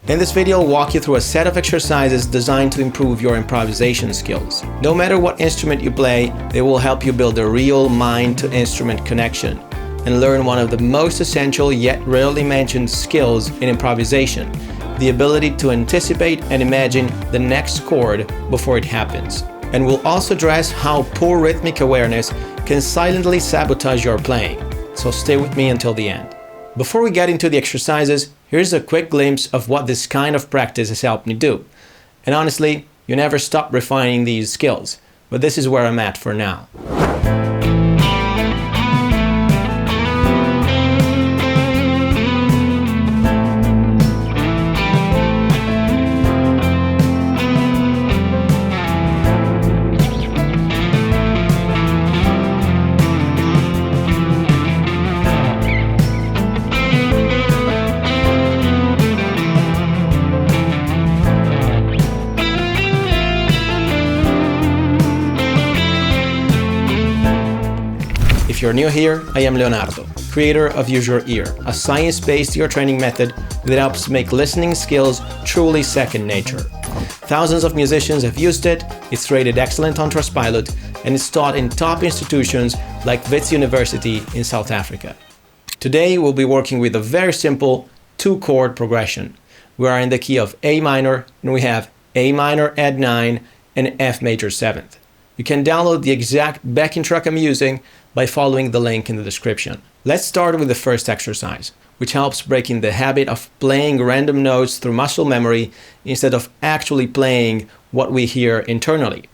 In this video, I'll walk you through a set of exercises designed to improve your improvisation skills. No matter what instrument you play, they will help you build a real mind-to-instrument connection and learn one of the most essential yet rarely mentioned skills in improvisation, the ability to anticipate and imagine the next chord before it happens. And we'll also address how poor rhythmic awareness can silently sabotage your playing. So stay with me until the end. Before we get into the exercises, here's a quick glimpse of what this kind of practice has helped me do. And honestly, you never stop refining these skills, but this is where I'm at for now. If you're new here, I am Leonardo, creator of Use Your Ear, a science-based ear training method that helps make listening skills truly second nature. Thousands of musicians have used it, it's rated excellent on Trustpilot, and it's taught in top institutions like Wits University in South Africa. Today we'll be working with a very simple two-chord progression. We are in the key of A minor, and we have A minor add 9 and F major 7th. You can download the exact backing track I'm using by following the link in the description. Let's start with the first exercise, which helps breaking the habit of playing random notes through muscle memory instead of actually playing what we hear internally.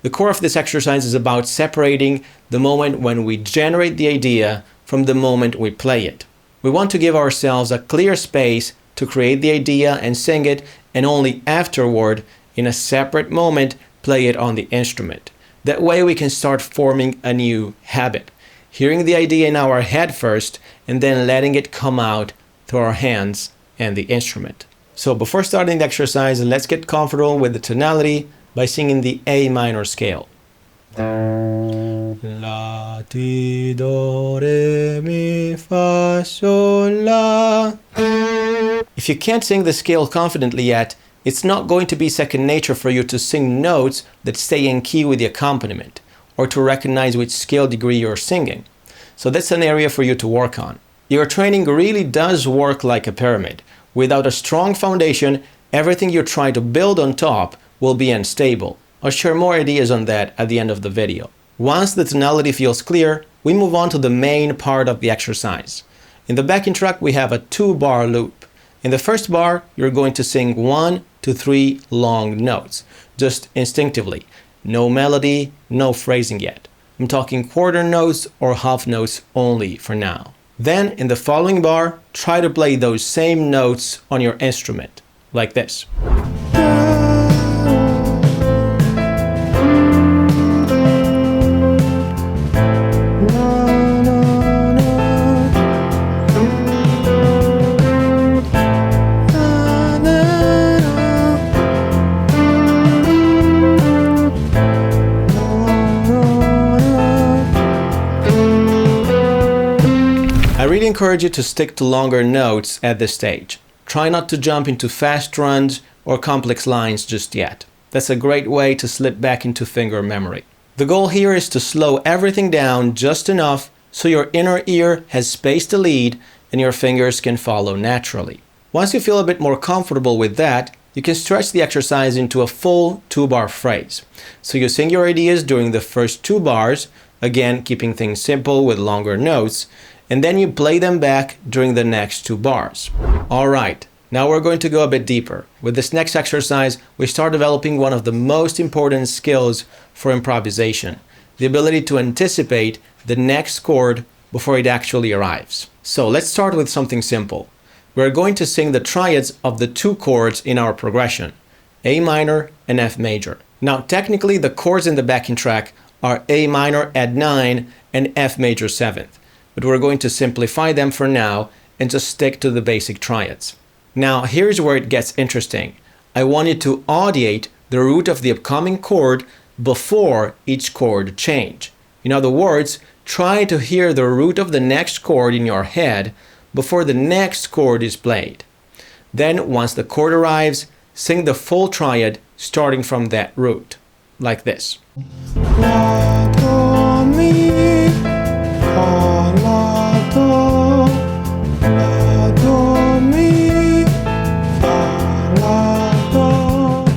The core of this exercise is about separating the moment when we generate the idea from the moment we play it. We want to give ourselves a clear space to create the idea and sing it, and only afterward, in a separate moment, play it on the instrument. That way we can start forming a new habit, hearing the idea in our head first and then letting it come out through our hands and the instrument. So before starting the exercise, let's get comfortable with the tonality by singing the A minor scale. La, ti, do, re, mi, fa, sol, la. If you can't sing the scale confidently yet, it's not going to be second nature for you to sing notes that stay in key with the accompaniment, or to recognize which scale degree you're singing. So that's an area for you to work on. Your training really does work like a pyramid. Without a strong foundation, everything you try to build on top will be unstable. I'll share more ideas on that at the end of the video. Once the tonality feels clear, we move on to the main part of the exercise. In the backing track, we have a 2-bar loop. In the first bar, you're going to sing 1 to 3 long notes, just instinctively. No melody, no phrasing yet. I'm talking quarter notes or half notes only for now. Then, in the following bar, try to play those same notes on your instrument, like this. I really encourage you to stick to longer notes at this stage. Try not to jump into fast runs or complex lines just yet. That's a great way to slip back into finger memory. The goal here is to slow everything down just enough so your inner ear has space to lead and your fingers can follow naturally. Once you feel a bit more comfortable with that, you can stretch the exercise into a full 2-bar phrase. So you sing your ideas during the first 2 bars, again keeping things simple with longer notes, and then you play them back during the next 2 bars. Alright, now we're going to go a bit deeper. With this next exercise, we start developing one of the most important skills for improvisation, the ability to anticipate the next chord before it actually arrives. So let's start with something simple. We're going to sing the triads of the 2 chords in our progression, A minor and F major. Now technically the chords in the backing track are A minor add 9 and F major 7th. But we're going to simplify them for now and just stick to the basic triads. Now here's where it gets interesting. I want you to audiate the root of the upcoming chord before each chord change. In other words, try to hear the root of the next chord in your head before the next chord is played. Then, once the chord arrives, sing the full triad starting from that root, like this. La, do, mi, fa, la, do, la, do, mi, fa, la, do.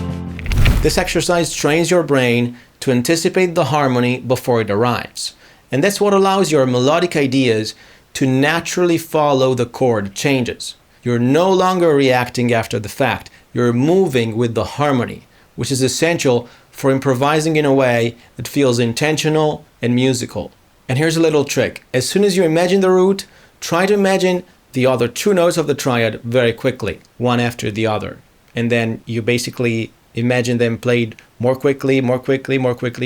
This exercise trains your brain to anticipate the harmony before it arrives. And that's what allows your melodic ideas to naturally follow the chord changes. You're no longer reacting after the fact. You're moving with the harmony, which is essential for improvising in a way that feels intentional and musical. And here's a little trick. As soon as you imagine the root, try to imagine the other two notes of the triad very quickly, one after the other. And then you basically imagine them played more quickly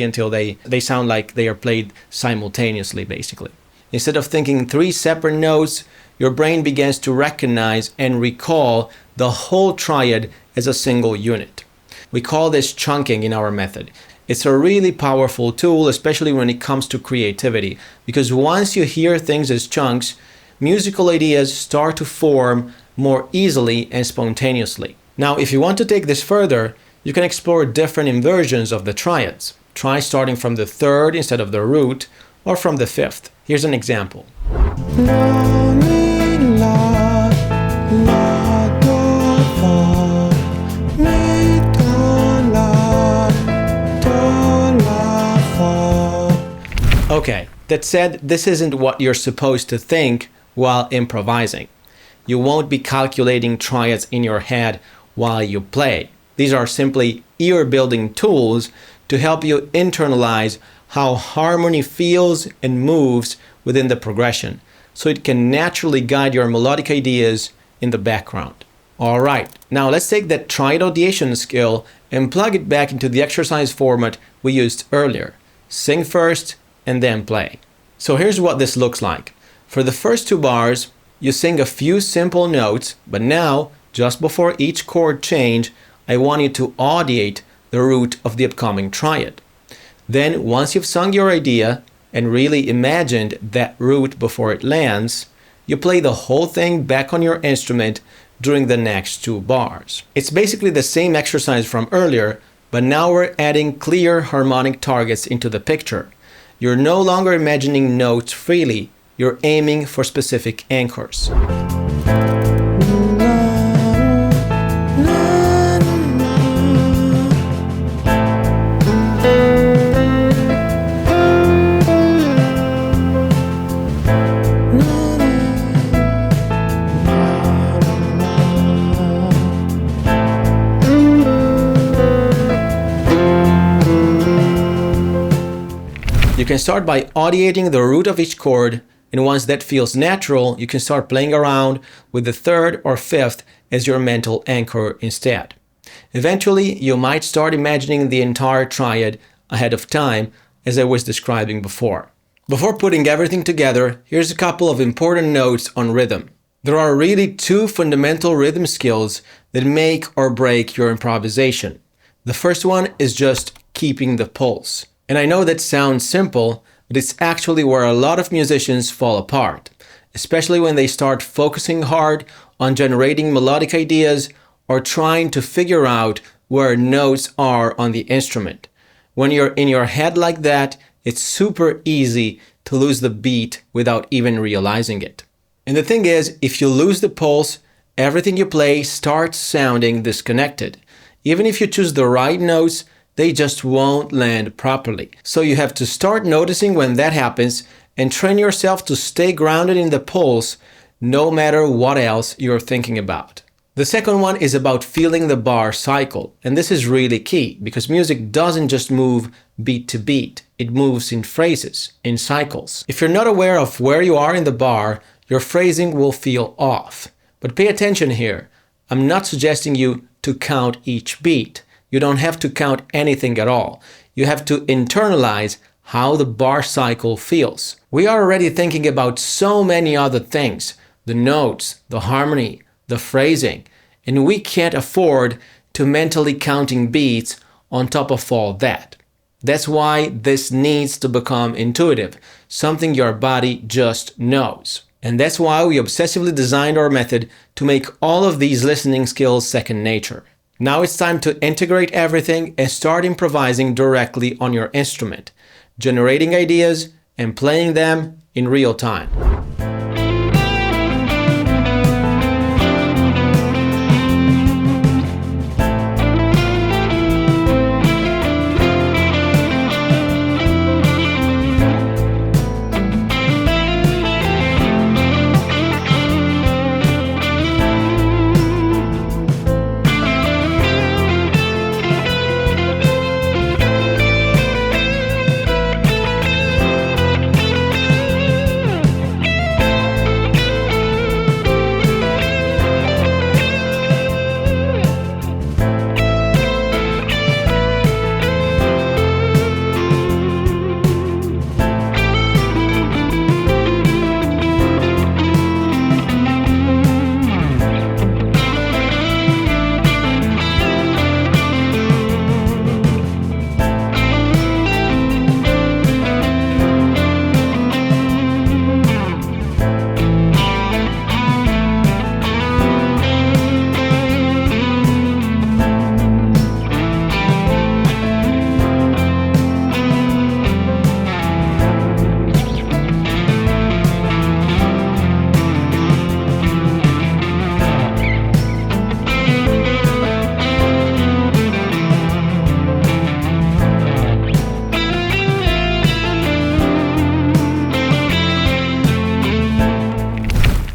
until they sound like they are played simultaneously, basically. Instead of thinking three separate notes, your brain begins to recognize and recall the whole triad as a single unit. We call this chunking in our method. It's a really powerful tool, especially when it comes to creativity, because once you hear things as chunks, musical ideas start to form more easily and spontaneously. Now, if you want to take this further, you can explore different inversions of the triads. Try starting from the third instead of the root, or from the fifth. Here's an example. La, mi, la, la, do, fa, mi, do, la, fa. Okay, that said, this isn't what you're supposed to think while improvising. You won't be calculating triads in your head while you play. These are simply ear-building tools to help you internalize how harmony feels and moves within the progression, so it can naturally guide your melodic ideas in the background. Alright, now let's take that triad ideation skill and plug it back into the exercise format we used earlier. Sing first and then play. So here's what this looks like. For the first two bars, you sing a few simple notes, but now, just before each chord change, I want you to audiate the root of the upcoming triad. Then, once you've sung your idea and really imagined that root before it lands, you play the whole thing back on your instrument during the next two bars. It's basically the same exercise from earlier, but now we're adding clear harmonic targets into the picture. You're no longer imagining notes freely, you're aiming for specific anchors. You can start by audiating the root of each chord, and once that feels natural, you can start playing around with the third or fifth as your mental anchor instead. Eventually, you might start imagining the entire triad ahead of time, as I was describing before. Before putting everything together, here's a couple of important notes on rhythm. There are really two fundamental rhythm skills that make or break your improvisation. The first one is just keeping the pulse. And I know that sounds simple, but it's actually where a lot of musicians fall apart, especially when they start focusing hard on generating melodic ideas or trying to figure out where notes are on the instrument. When you're in your head like that, it's super easy to lose the beat without even realizing it. And the thing is, if you lose the pulse, everything you play starts sounding disconnected. Even if you choose the right notes, they just won't land properly. So you have to start noticing when that happens and train yourself to stay grounded in the pulse no matter what else you're thinking about. The second one is about feeling the bar cycle, and this is really key because music doesn't just move beat to beat, it moves in phrases, in cycles. If you're not aware of where you are in the bar, your phrasing will feel off. But pay attention here. I'm not suggesting you to count each beat. You don't have to count anything at all. You have to internalize how the bar cycle feels. We are already thinking about so many other things, the notes, the harmony, the phrasing, and we can't afford to mentally counting beats on top of all that. That's why this needs to become intuitive, something your body just knows. And that's why we obsessively designed our method to make all of these listening skills second nature. Now it's time to integrate everything and start improvising directly on your instrument, generating ideas and playing them in real time.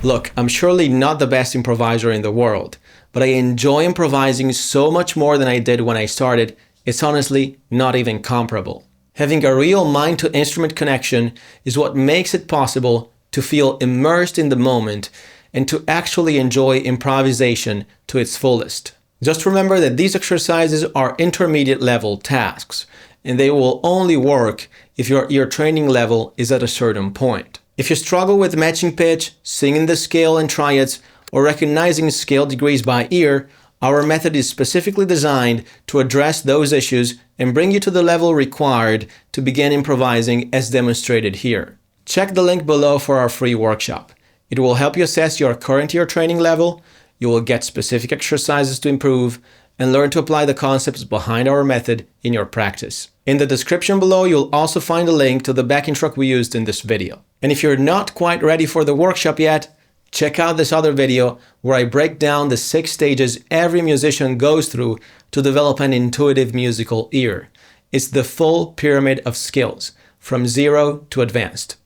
Look, I'm surely not the best improviser in the world, but I enjoy improvising so much more than I did when I started, it's honestly not even comparable. Having a real mind-to-instrument connection is what makes it possible to feel immersed in the moment and to actually enjoy improvisation to its fullest. Just remember that these exercises are intermediate level tasks, and they will only work if your ear training level is at a certain point. If you struggle with matching pitch, singing the scale and triads, or recognizing scale degrees by ear, our method is specifically designed to address those issues and bring you to the level required to begin improvising as demonstrated here. Check the link below for our free workshop. It will help you assess your current ear training level, you will get specific exercises to improve, and learn to apply the concepts behind our method in your practice. In the description below, you'll also find a link to the backing track we used in this video. And if you're not quite ready for the workshop yet, check out this other video where I break down the 6 stages every musician goes through to develop an intuitive musical ear. It's the full pyramid of skills, from 0 to advanced.